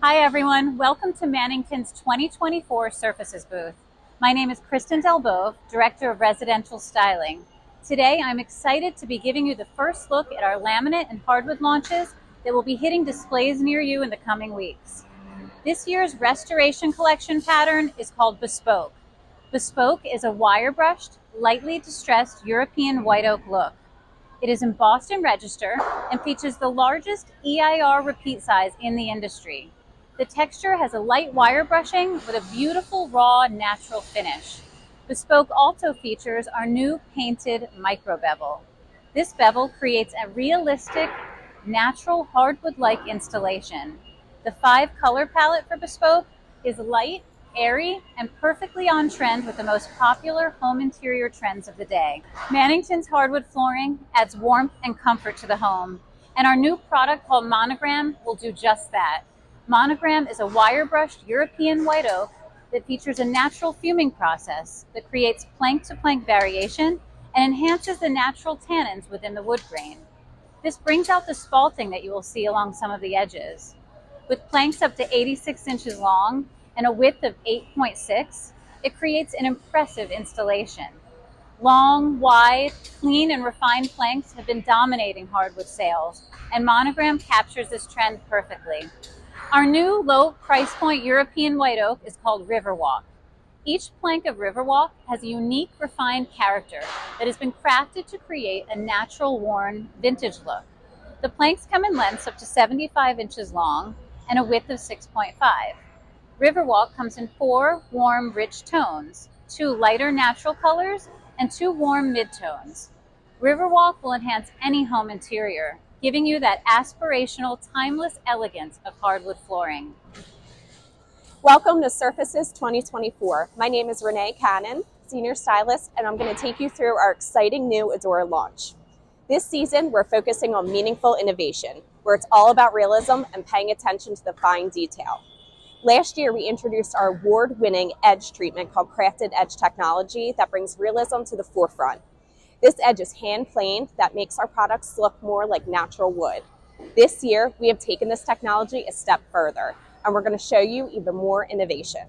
Hi everyone, welcome to Mannington's 2024 Surfaces booth. My name is Cristen DelBove, Director of Residential Styling. Today I'm excited to be giving you the first look at our laminate and hardwood launches that will be hitting displays near you in the coming weeks. This year's restoration collection pattern is called Bespoke. Bespoke is a wire-brushed, lightly distressed European white oak look. It is embossed and register and features the largest EIR repeat size in the industry. The texture has a light wire brushing with a beautiful raw natural finish. Bespoke also features our new painted micro bevel. This bevel creates a realistic, natural hardwood-like installation. The 5-color palette for Bespoke is light, airy, and perfectly on trend with the most popular home interior trends of the day. Mannington's hardwood flooring adds warmth and comfort to the home, and our new product called Monogram will do just that. Monogram is a wire-brushed European white oak that features a natural fuming process that creates plank-to-plank variation and enhances the natural tannins within the wood grain. This brings out the spalting that you will see along some of the edges. With planks up to 86 inches long and a width of 8.6, it creates an impressive installation. Long, wide, clean, and refined planks have been dominating hardwood sales, and Monogram captures this trend perfectly. Our new low price point European white oak is called Riverwalk. Each plank of Riverwalk has a unique, refined character that has been crafted to create a natural, worn, vintage look. The planks come in lengths up to 75 inches long and a width of 6.5. Riverwalk comes in 4 warm, rich tones, 2 lighter natural colors, and 2 warm mid-tones. Riverwalk will enhance any home interior, giving you that aspirational, timeless elegance of hardwood flooring. Welcome to Surfaces 2024. My name is Renee, Senior Stylist, and I'm going to take you through our exciting new ADURA launch. This season, we're focusing on meaningful innovation, where it's all about realism and paying attention to the fine detail. Last year, we introduced our award-winning edge treatment called Crafted Edge Technology that brings realism to the forefront. This edge is hand-planed that makes our products look more like natural wood. This year, we have taken this technology a step further, and we're going to show you even more innovation.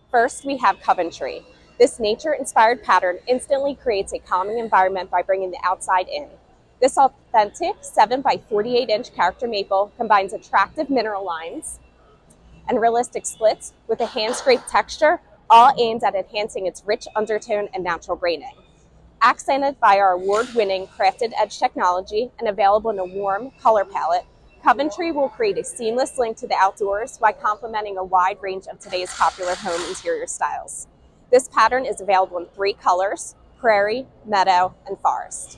First, we have Coventry. This nature-inspired pattern instantly creates a calming environment by bringing the outside in. This authentic 7 by 48 inch character maple combines attractive mineral lines and realistic splits with a hand-scraped texture, all aimed at enhancing its rich undertone and natural graining. Accented by our award-winning Crafted Edge technology and available in a warm color palette, Coventry will create a seamless link to the outdoors while complementing a wide range of today's popular home interior styles. This pattern is available in 3 colors: prairie, meadow, and forest.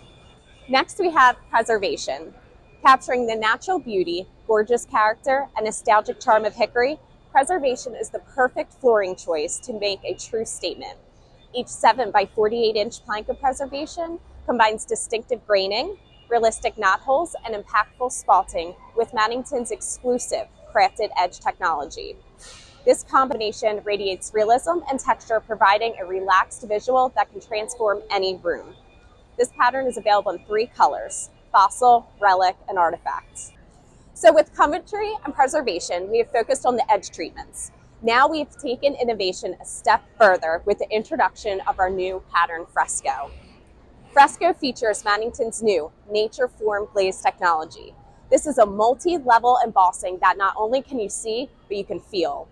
Next, we have Preservation. Capturing the natural beauty, gorgeous character, and nostalgic charm of hickory, Preservation is the perfect flooring choice to make a true statement. Each 7 by 48 inch plank of Preservation combines distinctive graining, realistic knot holes, and impactful spalting with Mannington's exclusive Crafted Edge technology. This combination radiates realism and texture, providing a relaxed visual that can transform any room. This pattern is available in 3 colors: Fossil, Relic, and Artifacts. So with Coventry and Preservation, we have focused on the edge treatments. Now we've taken innovation a step further with the introduction of our new pattern, Fresco. Fresco features Mannington's new Nature Form Glaze technology. This is a multi-level embossing that not only can you see, but you can feel.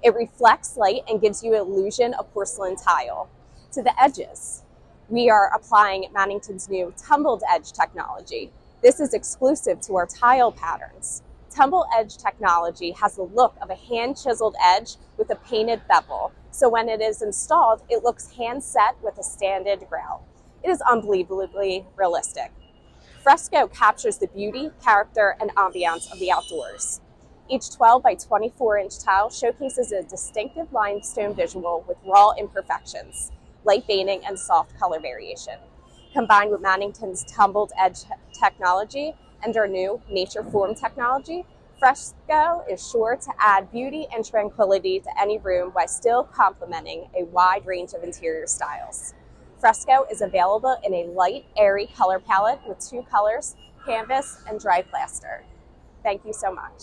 It reflects light and gives you an illusion of porcelain tile. To the edges, we are applying Mannington's new Tumbled Edge technology. This is exclusive to our tile patterns. Tumble Edge technology has the look of a hand-chiseled edge with a painted bevel, so when it is installed, it looks hand-set with a standard grout. It is unbelievably realistic. Fresco captures the beauty, character, and ambiance of the outdoors. Each 12 by 24 inch tile showcases a distinctive limestone visual with raw imperfections, light veining, and soft color variation. Combined with Mannington's Tumbled Edge technology and our new Nature Form technology, Fresco is sure to add beauty and tranquility to any room while still complementing a wide range of interior styles. Fresco is available in a light, airy color palette with 2 colors: canvas and dry plaster. Thank you so much.